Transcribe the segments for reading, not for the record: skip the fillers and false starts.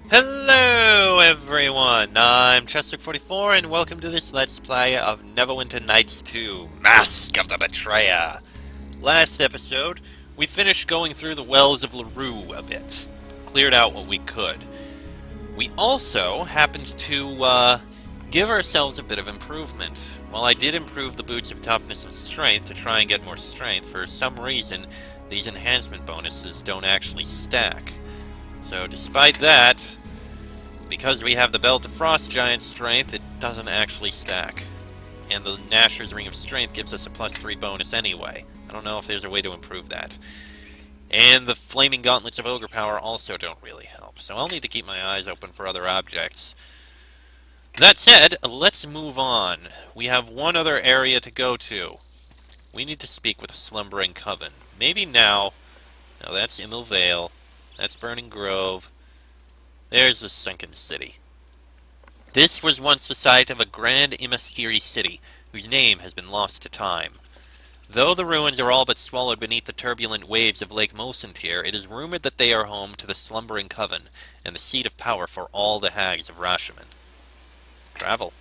Hello everyone, I'm Chester44 and welcome to this Let's Play of Neverwinter Nights 2, Mask of the Betrayer. Last episode, we finished going through the Wells of LaRue a bit, cleared out what we could. We also happened to give ourselves a bit of improvement. While I did improve the boots of toughness and strength to try and get more strength, for some reason these enhancement bonuses don't actually stack. So despite that, because we have the Belt of Frost Giant Strength, it doesn't actually stack. And the Nashor's Ring of Strength gives us a +3 bonus anyway. I don't know if there's a way to improve that. And the Flaming Gauntlets of Ogre Power also don't really help, so I'll need to keep my eyes open for other objects. That said, let's move on. We have one other area to go to. We need to speak with the Slumbering Coven. Maybe now. No, that's Immel Vale. That's Burning Grove. There's the Sunken City. This was once the site of a grand Imaskiri city, whose name has been lost to time. Though the ruins are all but swallowed beneath the turbulent waves of Lake Mulsantir, it is rumored that they are home to the Slumbering Coven, and the seat of power for all the hags of Rashaman. Travel.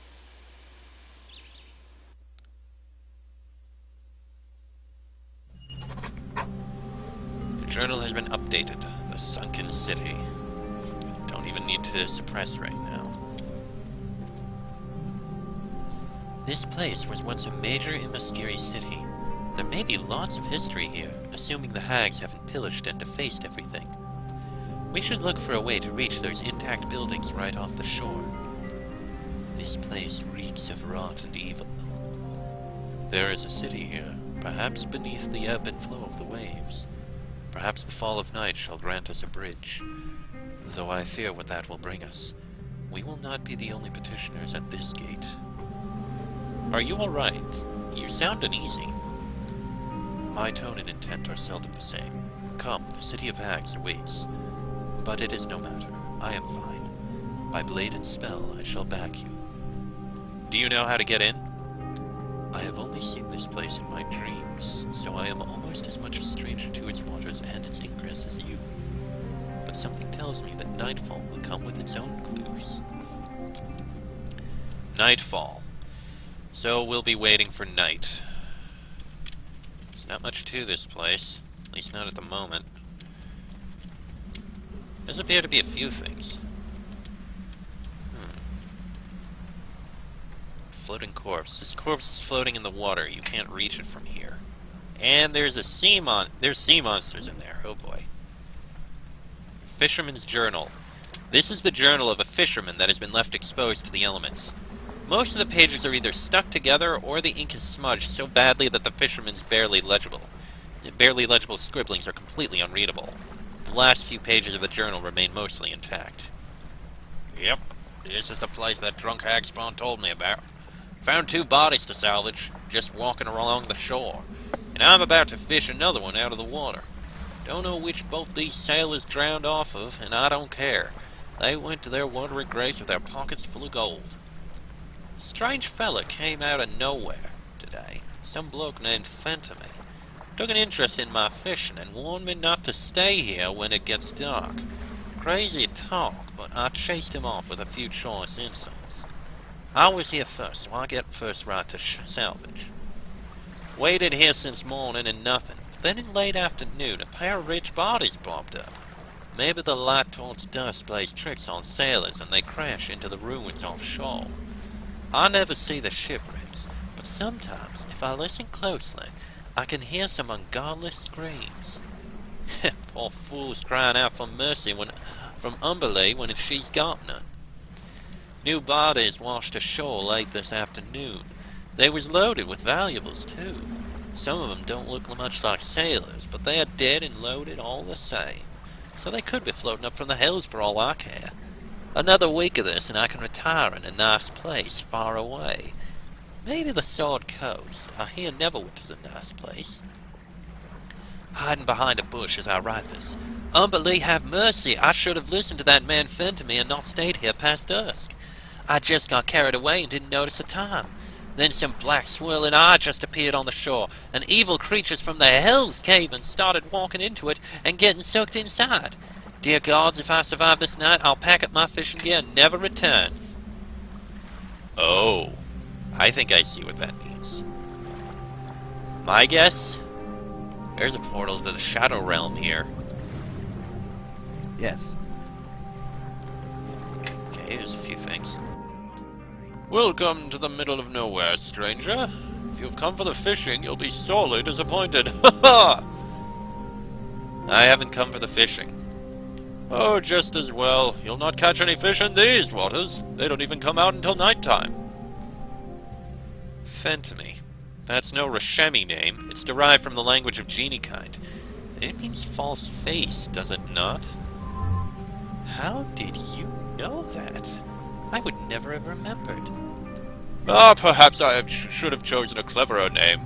The journal has been updated. The Sunken City. Don't even need to suppress right now. This place was once a major Imaskiri city. There may be lots of history here, assuming the hags haven't pillaged and defaced everything. We should look for a way to reach those intact buildings right off the shore. This place reeks of rot and evil. There is a city here, perhaps beneath the ebb and flow of the waves. Perhaps the fall of night shall grant us a bridge, though I fear what that will bring us. We will not be the only petitioners at this gate. Are you all right? You sound uneasy. My tone and intent are seldom the same. Come, the city of hags awaits. But it is no matter. I am fine. By blade and spell, I shall back you. Do you know how to get in? I have only seen this place in my dreams, so I am almost as much a stranger to its waters and its ingress as you. But something tells me that nightfall will come with its own clues. Nightfall. So we'll be waiting for night. There's not much to this place, at least not at the moment. There's appear to be a few things. Floating corpse. This corpse is floating in the water. You can't reach it from here. And there's sea monsters in there. Oh boy. Fisherman's Journal. This is the journal of a fisherman that has been left exposed to the elements. Most of the pages are either stuck together or the ink is smudged so badly that the fisherman's barely legible. The barely legible scribblings are completely unreadable. The last few pages of the journal remain mostly intact. Yep, this is the place that drunk hag Spawn told me about. Found 2 bodies to salvage, just walking along the shore. And I'm about to fish another one out of the water. Don't know which boat these sailors drowned off of, and I don't care. They went to their watery graves with their pockets full of gold. A strange fella came out of nowhere today. Some bloke named Fentamy. Took an interest in my fishing and warned me not to stay here when it gets dark. Crazy talk, but I chased him off with a few choice insults. I was here first, so I get first right to salvage. Waited here since morning and nothing. Then in late afternoon, a pair of rich bodies popped up. Maybe the light towards dusk plays tricks on sailors and they crash into the ruins offshore. I never see the shipwrecks, but sometimes, if I listen closely, I can hear some ungodly screams. Poor fools crying out for mercy from Umberley when she's got none. New bodies washed ashore late this afternoon. They was loaded with valuables, too. Some of them don't look much like sailors, but they are dead and loaded all the same. So they could be floating up from the hills for all I care. Another week of this and I can retire in a nice place far away. Maybe the Sword Coast. I hear Neverwinter's a nice place. Hiding behind a bush as I write this. Umberley, have mercy! I should have listened to that man Fentamy and not stayed here past dusk. I just got carried away and didn't notice the time. Then some black swirling eye just appeared on the shore, and evil creatures from the hills came and started walking into it and getting sucked inside. Dear gods, if I survive this night, I'll pack up my fishing gear and never return. Oh, I think I see what that means. My guess? There's a portal to the Shadow Realm here. Yes. Okay, there's a few things. Welcome to the middle of nowhere, stranger. If you've come for the fishing, you'll be sorely disappointed. Ha ha! I haven't come for the fishing. Oh, just as well. You'll not catch any fish in these waters. They don't even come out until nighttime. Fentemy. That's no Rashemi name. It's derived from the language of genie kind. It means false face, does it not? How did you know that? I would never have remembered. Ah, perhaps I should have chosen a cleverer name.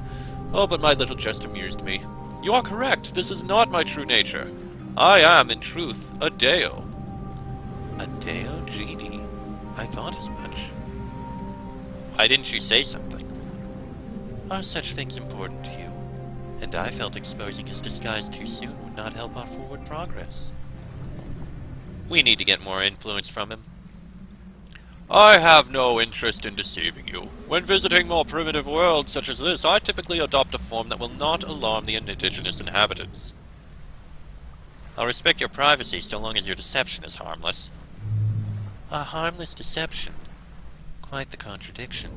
Oh, but my little jest amused me. You are correct. This is not my true nature. I am, in truth, a Deo. A Deo genie? I thought as much. Why didn't you say something? Are such things important to you? And I felt exposing his disguise too soon would not help our forward progress. We need to get more influence from him. I have no interest in deceiving you. When visiting more primitive worlds such as this, I typically adopt a form that will not alarm the indigenous inhabitants. I'll respect your privacy so long as your deception is harmless. A harmless deception? Quite the contradiction.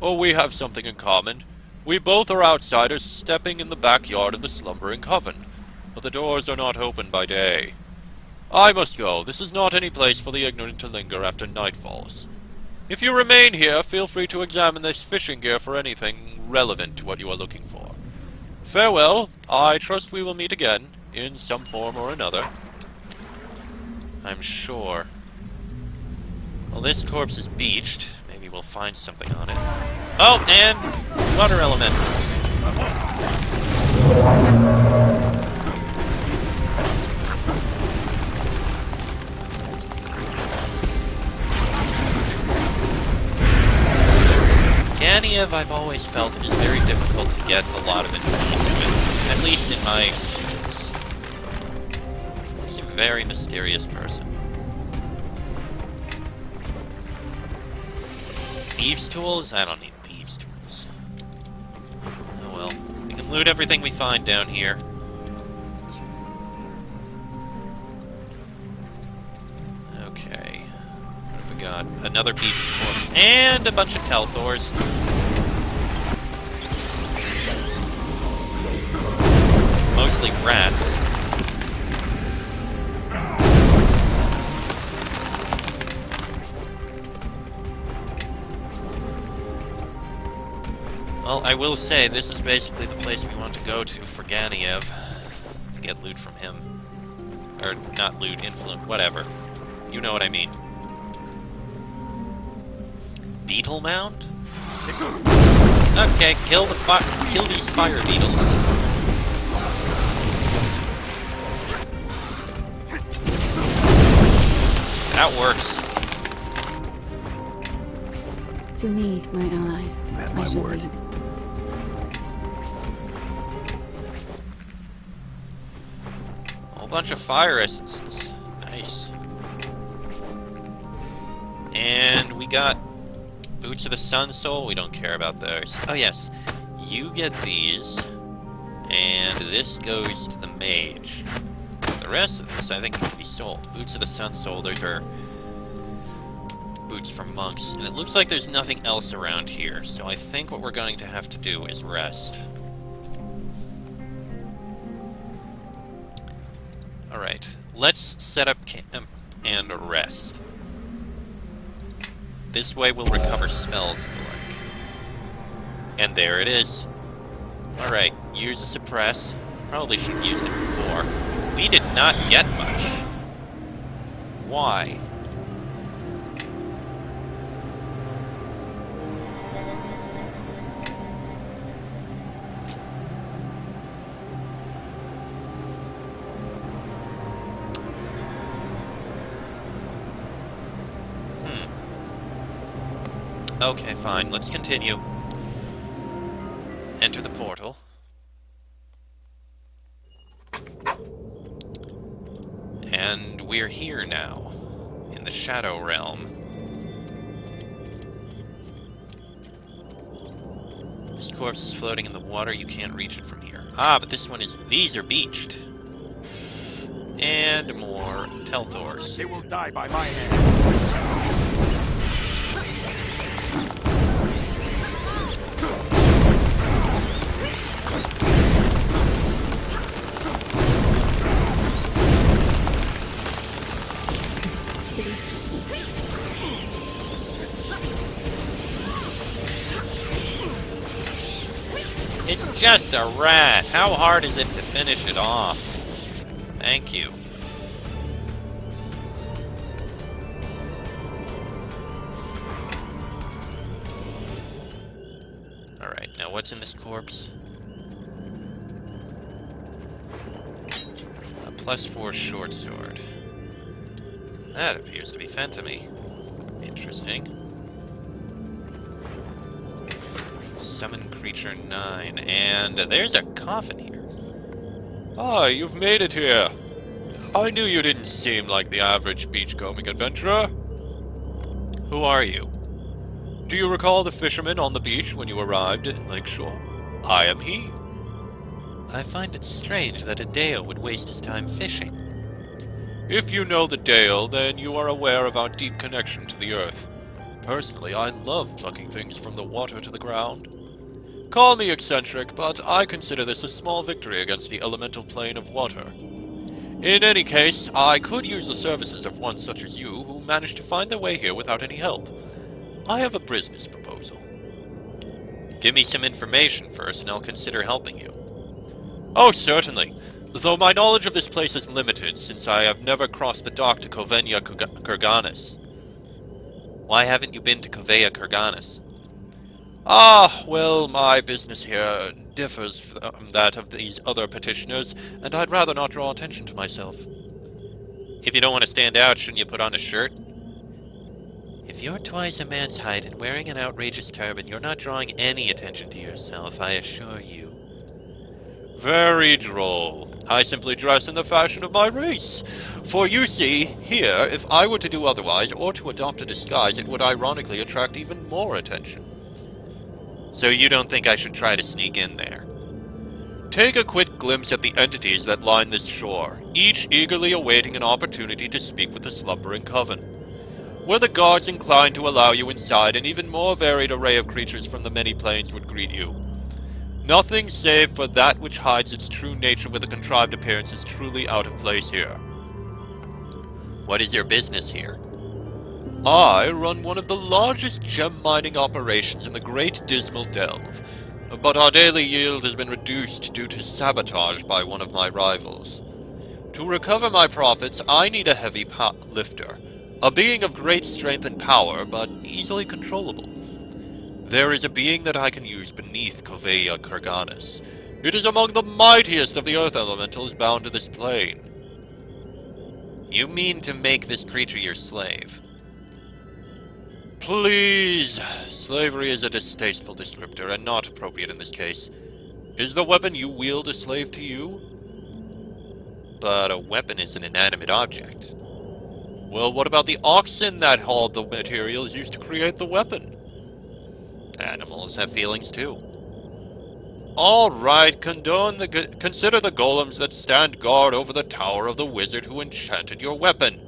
Oh, we have something in common. We both are outsiders stepping in the backyard of the Slumbering Coven, but the doors are not open by day. I must go. This is not any place for the ignorant to linger after night falls. If you remain here, feel free to examine this fishing gear for anything relevant to what you are looking for. Farewell. I trust we will meet again, in some form or another. I'm sure. Well, this corpse is beached. Maybe we'll find something on it. Oh, and water elementals. Kurg'annis, I've always felt, is very difficult to get a lot of information with, at least in my experience. He's a very mysterious person. Thieves' tools? I don't need thieves' tools. Oh well. We can loot everything we find down here. Okay. What have we got? Another beached corpse. And a bunch of Telthors. Mostly rats. Well, I will say, this is basically the place we want to go to for Kurg'annis, to get loot from him. Or, not loot, influence, whatever. You know what I mean. Beetle mound? Okay, kill these fire beetles. That works. To me, my allies. At my word. lead. Whole bunch of fire essences. Nice. And we got Boots of the Sun Soul. We don't care about those. Oh yes, you get these, and this goes to the mage. The rest of this, I think, can be sold. Boots of the Sun Soul, those are boots for monks. And it looks like there's nothing else around here, so I think what we're going to have to do is rest. Alright, let's set up camp and rest. This way we'll recover spells and the like. And there it is. Alright, use a suppress. Probably should have used it before. We did not get much. Why? Okay, fine. Let's continue. Enter the portal. we're here now, in the Shadow Realm. This corpse is floating in the water, you can't reach it from here. Ah, but this one is... These are beached. And more Telthors. They will die by my hand. It's just a rat. How hard is it to finish it off? Thank you. Alright, now what's in this corpse? A +4 short sword. That appears to be Fentamy. Interesting. Summon creature 9, and there's a coffin here. Ah, you've made it here. I knew you didn't seem like the average beachcombing adventurer. Who are you? Do you recall the fisherman on the beach when you arrived in Lakeshore? I am he. I find it strange that a Dale would waste his time fishing. If you know the Dale, then you are aware of our deep connection to the earth. Personally, I love plucking things from the water to the ground. Call me eccentric, but I consider this a small victory against the elemental plane of water. In any case, I could use the services of one such as you, who managed to find their way here without any help. I have a business proposal. Give me some information first, and I'll consider helping you. Oh, certainly. Though my knowledge of this place is limited, since I have never crossed the dock to Kurg'annis. Why haven't you been to Kurg'annis? Ah, well, my business here differs from that of these other petitioners, and I'd rather not draw attention to myself. If you don't want to stand out, shouldn't you put on a shirt? If you're twice a man's height and wearing an outrageous turban, you're not drawing any attention to yourself, I assure you. Very droll. I simply dress in the fashion of my race. For you see, here, if I were to do otherwise, or to adopt a disguise, it would ironically attract even more attention. So you don't think I should try to sneak in there? Take a quick glimpse at the entities that line this shore, each eagerly awaiting an opportunity to speak with the Slumbering Coven. Were the guards inclined to allow you inside, an even more varied array of creatures from the many planes would greet you. Nothing save for that which hides its true nature with a contrived appearance is truly out of place here. What is your business here? I run one of the largest gem mining operations in the Great Dismal Delve, but our daily yield has been reduced due to sabotage by one of my rivals. To recover my profits, I need a heavy lifter, a being of great strength and power, but easily controllable. There is a being that I can use beneath Kurg'annis. It is among the mightiest of the earth elementals bound to this plane. You mean to make this creature your slave? Please! Slavery is a distasteful descriptor, and not appropriate in this case. Is the weapon you wield a slave to you? But a weapon is an inanimate object. Well, what about the oxen that hauled the materials used to create the weapon? Animals have feelings too. Alright, consider the golems that stand guard over the tower of the wizard who enchanted your weapon.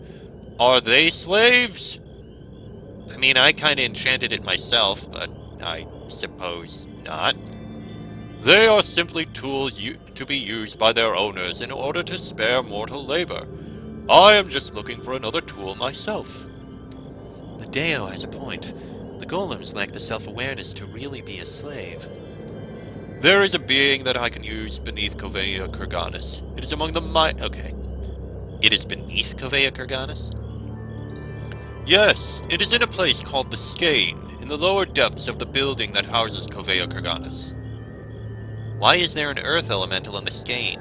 Are they slaves? I mean, I kinda enchanted it myself, but I suppose not. They are simply tools to be used by their owners in order to spare mortal labor. I am just looking for another tool myself. The Deo has a point. The golems lack the self-awareness to really be a slave. There is a being that I can use beneath Kurg'annis. It is among the Okay. It is beneath Kurg'annis? Yes, it is in a place called the Skein, in the lower depths of the building that houses Kurg'annis. Why is there an earth elemental in the Skein?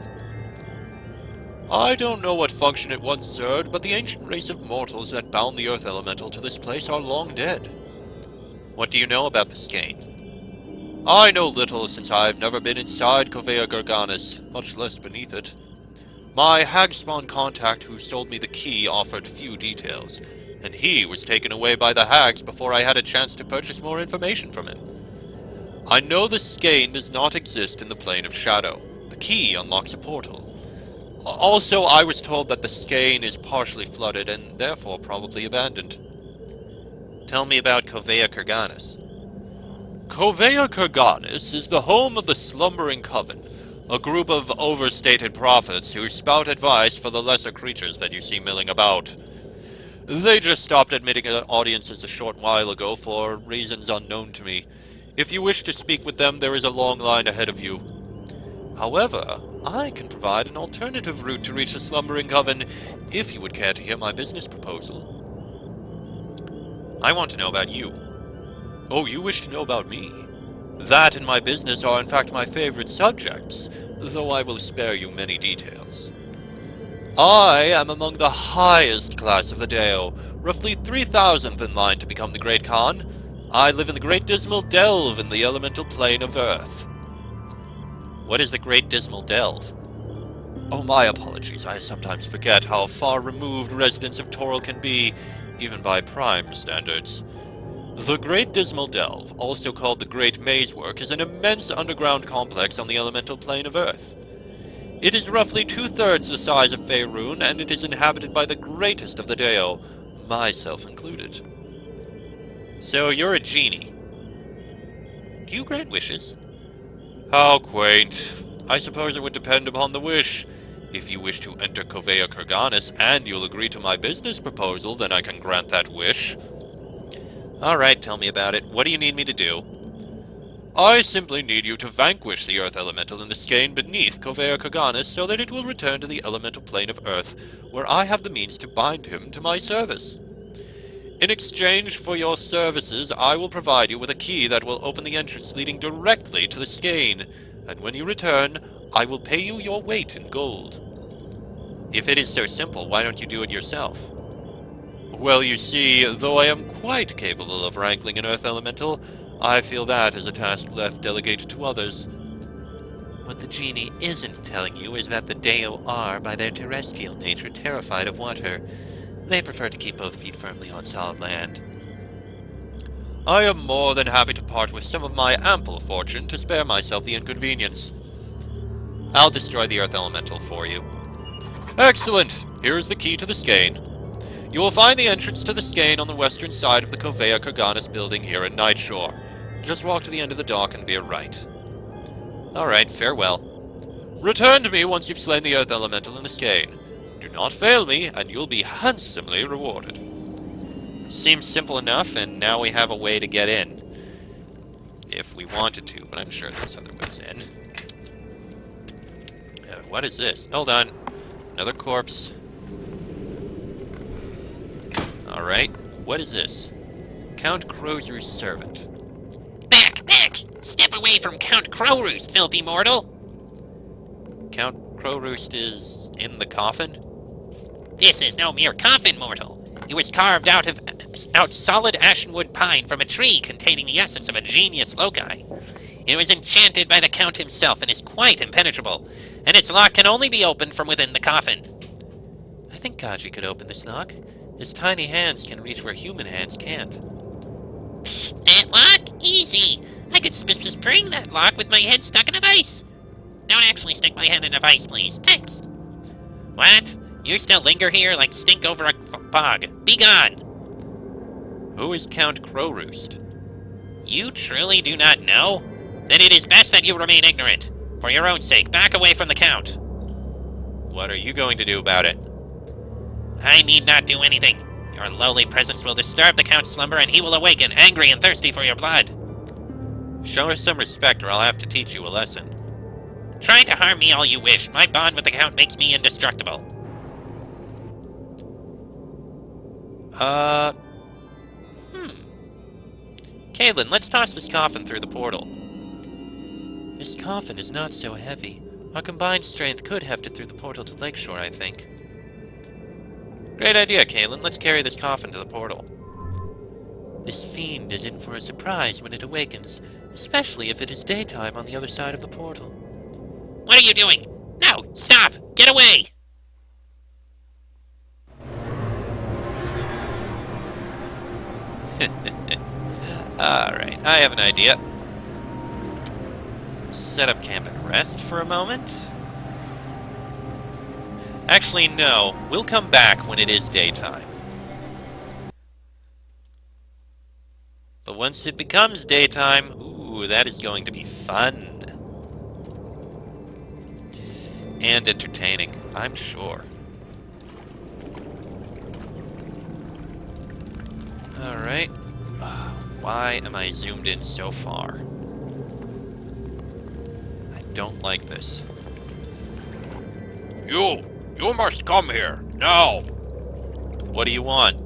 I don't know what function it once served, but the ancient race of mortals that bound the earth elemental to this place are long dead. What do you know about the Skein? I know little, since I have never been inside Kurg'annis, much less beneath it. My Hagspawn contact who sold me the key offered few details, and he was taken away by the Hags before I had a chance to purchase more information from him. I know the skein does not exist in the plane of shadow. The key unlocks a portal. Also, I was told that the skein is partially flooded and therefore probably abandoned. Tell me about Kurg'annis. Kurg'annis is the home of the Slumbering Coven, a group of overstated prophets who spout advice for the lesser creatures that you see milling about. They just stopped admitting audiences a short while ago for reasons unknown to me. If you wish to speak with them, there is a long line ahead of you. However, I can provide an alternative route to reach the Slumbering Coven, if you would care to hear my business proposal. I want to know about you. Oh, you wish to know about me? That and my business are in fact my favorite subjects, though I will spare you many details. I am among the highest class of the Deo, roughly 3,000th in line to become the Great Khan. I live in the Great Dismal Delve in the elemental plane of Earth. What is the Great Dismal Delve? Oh, my apologies. I sometimes forget how far removed residents of Toril can be, even by Prime standards. The Great Dismal Delve, also called the Great Mazework, is an immense underground complex on the elemental plane of Earth. It is roughly 2/3 the size of Faerun, and it is inhabited by the greatest of the Deo, myself included. So you're a genie. Do you grant wishes? How quaint. I suppose it would depend upon the wish. If you wish to enter Kurg'annis and you'll agree to my business proposal, then I can grant that wish. Alright, tell me about it. What do you need me to do? I simply need you to vanquish the Earth Elemental in the skein beneath Kurg'annis so that it will return to the elemental plane of Earth, where I have the means to bind him to my service. In exchange for your services, I will provide you with a key that will open the entrance leading directly to the skein, and when you return, I will pay you your weight in gold. If it is so simple, why don't you do it yourself? Well, you see, though I am quite capable of wrangling an Earth Elemental, I feel that is a task left delegated to others. What the genie isn't telling you is that the Deo are, by their terrestrial nature, terrified of water. They prefer to keep both feet firmly on solid land. I am more than happy to part with some of my ample fortune to spare myself the inconvenience. I'll destroy the Earth Elemental for you. Excellent! Here is the key to the skein. You will find the entrance to the skein on the western side of the Kurg'annis building here at Nightshore. Just walk to the end of the dock and veer right. Alright, farewell. Return to me once you've slain the Earth Elemental in the skein. Do not fail me, and you'll be handsomely rewarded. Seems simple enough, and now we have a way to get in. If we wanted to, but I'm sure there's other ways in. What is this? Hold on. Another corpse. Alright, what is this? Count Crowsroo's servant. Back! Back! Step away from Count Crowroost, filthy mortal! Count Crowroost is in the coffin? This is no mere coffin, mortal. It was carved out solid ashenwood pine from a tree containing the essence of a genius loci. It was enchanted by the Count himself and is quite impenetrable, and its lock can only be opened from within the coffin. I think Kaji could open this lock. His tiny hands can reach where human hands can't. Psst, that lock? Easy. I could spring that lock with my head stuck in a vise. Don't actually stick my head in a vise, please. Thanks. What? You still linger here like stink over a bog. Be gone! Who is Count Crowroost? You truly do not know? Then it is best that you remain ignorant. For your own sake, back away from the Count. What are you going to do about it? I need not do anything. Your lowly presence will disturb the Count's slumber, and he will awaken, angry and thirsty for your blood. Show us some respect, or I'll have to teach you a lesson. Try to harm me all you wish. My bond with the Count makes me indestructible. Caitlin, let's toss this coffin through the portal. This coffin is not so heavy. Our combined strength could heft it through the portal to Lakeshore, I think. Great idea, Caitlin. Let's carry this coffin to the portal. This fiend is in for a surprise when it awakens, especially if it is daytime on the other side of the portal. What are you doing? No! Stop! Get away! Alright, I have an idea. Set up camp and rest for a moment. Actually, no. We'll come back when it is daytime. But once it becomes daytime, ooh, that is going to be fun. And entertaining, I'm sure. Alright. Why am I zoomed in so far? I don't like this. You must come here, now! What do you want?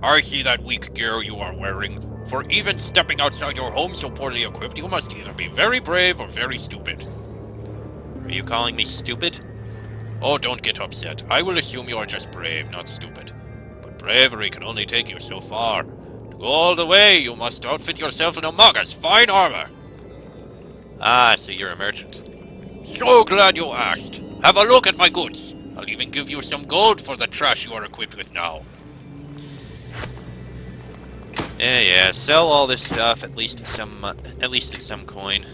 I see that weak gear you are wearing. For even stepping outside your home so poorly equipped, you must either be very brave or very stupid. Are you calling me stupid? Oh, don't get upset. I will assume you are just brave, not stupid. But bravery can only take you so far. To go all the way, you must outfit yourself in Amaga's fine armor. Ah, so you're a merchant. So glad you asked. Have a look at my goods. I'll even give you some gold for the trash you are equipped with now. Yeah, sell all this stuff, at least it's some coin.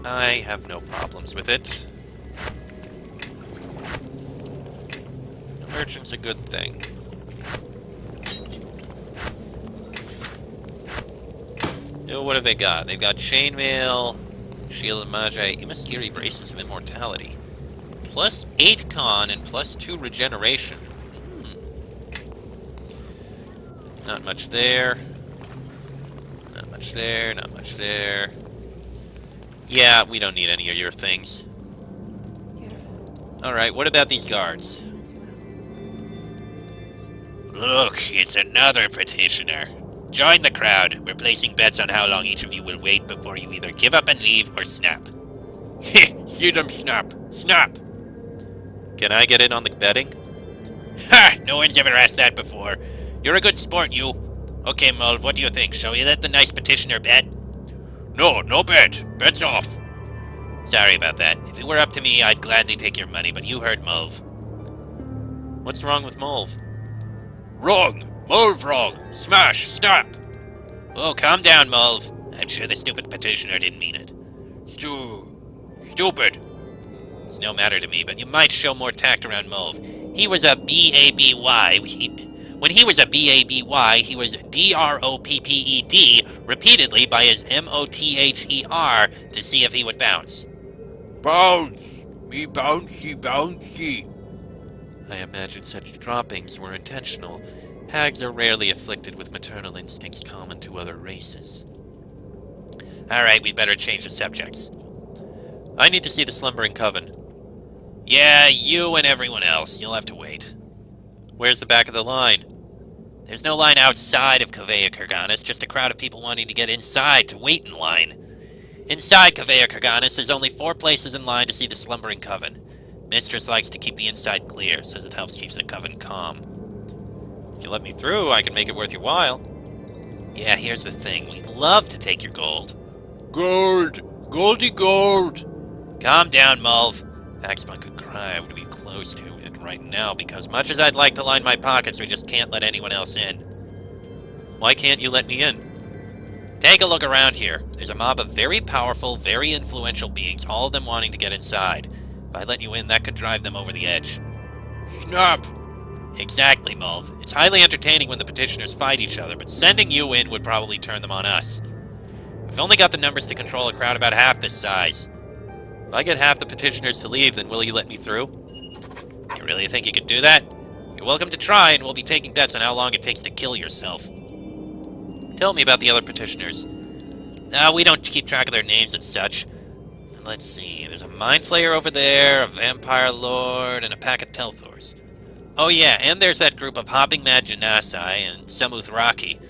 I have no problems with it. A merchant's a good thing. Yo, what have they got? They've got chainmail, shield and magi, Imaskiri braces of immortality. Plus 8 con and plus 2 regeneration. Not much there. Not much there, not much there. Yeah, we don't need any of your things. Careful. Alright, what about these guards? As well. Look, it's another petitioner. Join the crowd. We're placing bets on how long each of you will wait before you either give up and leave or snap. See them snap. Snap! Can I get in on the betting? Ha! No one's ever asked that before. You're a good sport, you. Okay, Mulv, what do you think? Shall we let the nice petitioner bet? No bet. Bet's off. Sorry about that. If it were up to me, I'd gladly take your money, but you heard Mulv. What's wrong with Mulv? Wrong. Mulv wrong. Smash. Snap. Oh, calm down, Mulv. I'm sure the stupid petitioner didn't mean it. Stupid. It's no matter to me, but you might show more tact around Mulv. He was a B-A-B-Y. When he was a B-A-B-Y, he was D-R-O-P-P-E-D repeatedly by his M-O-T-H-E-R to see if he would bounce. Bounce. Me bouncy. I imagine such droppings were intentional. Hags are rarely afflicted with maternal instincts common to other races. Alright, we'd better change the subjects. I need to see the Slumbering Coven. Yeah, you and everyone else. You'll have to wait. Where's the back of the line? There's no line outside of Kurg'annis, just a crowd of people wanting to get inside to wait in line. Inside Kurg'annis, there's only 4 places in line to see the Slumbering Coven. Mistress likes to keep the inside clear, says it helps keep the coven calm. If you let me through, I can make it worth your while. Yeah, here's the thing. We'd love to take your gold. Gold. Goldie gold. Calm down, Mulv. Axbun could cry. I would be close to it right now, because much as I'd like to line my pockets, we just can't let anyone else in. Why can't you let me in? Take a look around here. There's a mob of very powerful, very influential beings, all of them wanting to get inside. If I let you in, that could drive them over the edge. Snap. Exactly, Mulv. It's highly entertaining when the petitioners fight each other, but sending you in would probably turn them on us. We've only got the numbers to control a crowd about half this size. If I get half the petitioners to leave, then will you let me through? You really think you could do that? You're welcome to try, and we'll be taking bets on how long it takes to kill yourself. Tell me about the other petitioners. No, we don't keep track of their names and such. Let's see, there's a Mind Flayer over there, a Vampire Lord, and a pack of Telthors. Oh yeah, and there's that group of Hopping Mad Genasi and Samuthraki.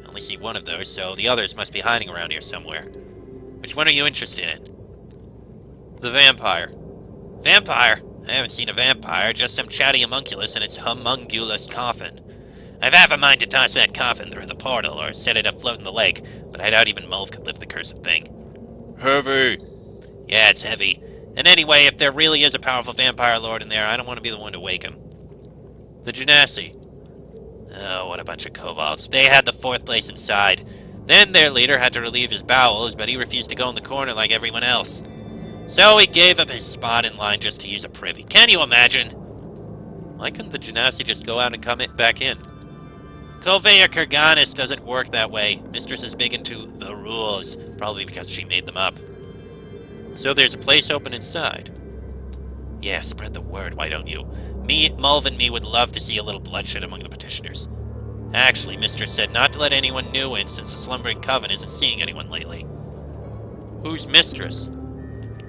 I only see one of those, so the others must be hiding around here somewhere. Which one are you interested in? The vampire. Vampire? I haven't seen a vampire, just some chatty homunculus and its humungulous coffin. I've half a mind to toss that coffin through the portal or set it afloat in the lake, but I doubt even Mulv could lift the cursed thing. Heavy. Yeah, it's heavy. And anyway, if there really is a powerful vampire lord in there, I don't want to be the one to wake him. The Genasi. Oh, what a bunch of kobolds. They had the 4th place inside. Then their leader had to relieve his bowels, but he refused to go in the corner like everyone else. So he gave up his spot in line just to use a privy. Can you imagine? Why couldn't the Genasi just go out and come back in? Conveyor Kurg'annis doesn't work that way. Mistress is big into the rules, probably because she made them up. So there's a place open inside. Yeah, spread the word, why don't you? Mulv and me would love to see a little bloodshed among the petitioners. Actually, Mistress said not to let anyone new in since the Slumbering Coven isn't seeing anyone lately. Who's Mistress?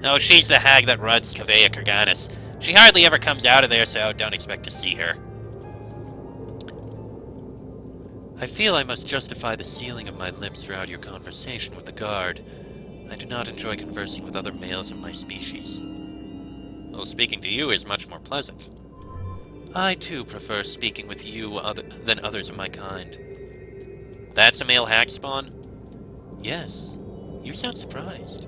Oh, she's the hag that runs Conveyor Kurg'annis. She hardly ever comes out of there, so don't expect to see her. I feel I must justify the sealing of my lips throughout your conversation with the guard. I do not enjoy conversing with other males of my species. Well, speaking to you is much more pleasant. I, too, prefer speaking with you than others of my kind. That's a male hag spawn? Yes. You sound surprised.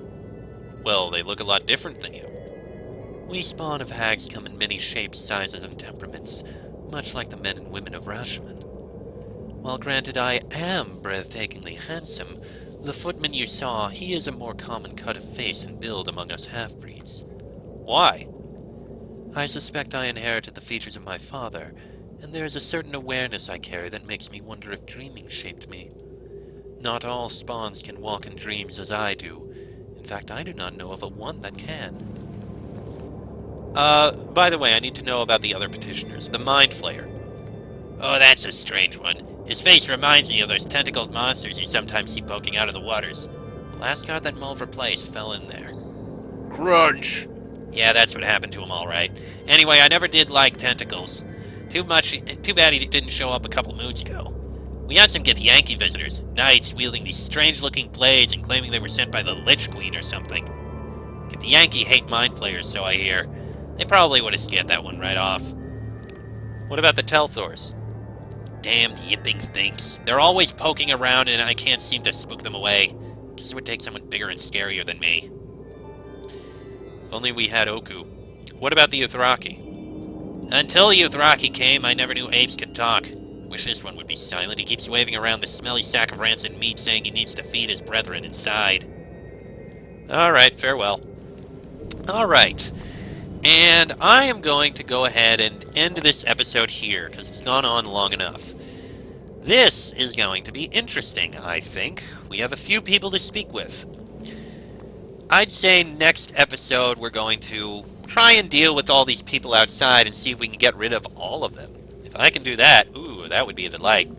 Well, they look a lot different than you. We spawn of hags come in many shapes, sizes, and temperaments, much like the men and women of Rashomon. While granted I am breathtakingly handsome, the footman you saw, he is a more common cut of face and build among us half-breeds. Why? I suspect I inherited the features of my father, and there is a certain awareness I carry that makes me wonder if dreaming shaped me. Not all spawns can walk in dreams as I do. In fact, I do not know of a one that can. By the way, I need to know about the other petitioners, the Mind Flayer. Oh, that's a strange one. His face reminds me of those tentacled monsters you sometimes see poking out of the waters. The last guard that Mulv replaced fell in there. Crunch! Yeah, that's what happened to him, all right. Anyway, I never did like tentacles. Too bad he didn't show up a couple moons ago. We had some Githyanki visitors, knights wielding these strange-looking blades and claiming they were sent by the Lich Queen or something. Githyanki hate Mind Flayers, so I hear. They probably would have scared that one right off. What about the Telthors? Damned yipping things. They're always poking around and I can't seem to spook them away. Guess it would take someone bigger and scarier than me. If only we had Oku. What about the Uthraki? Until the Uthraki came, I never knew apes could talk. Wish this one would be silent. He keeps waving around the smelly sack of rancid meat saying he needs to feed his brethren inside. Alright, farewell. Alright. And I am going to go ahead and end this episode here, because it's gone on long enough. This is going to be interesting, I think. We have a few people to speak with. I'd say next episode we're going to try and deal with all these people outside and see if we can get rid of all of them. If I can do that, ooh, that would be a delight.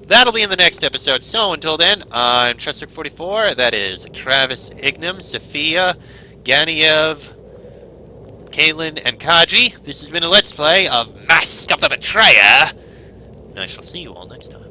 That'll be in the next episode, so until then, I'm Chester44, that is Travis Ignam, Sophia, Ganiev, Kaylin, and Kaji. This has been a Let's Play of Mask of the Betrayer, and I shall see you all next time.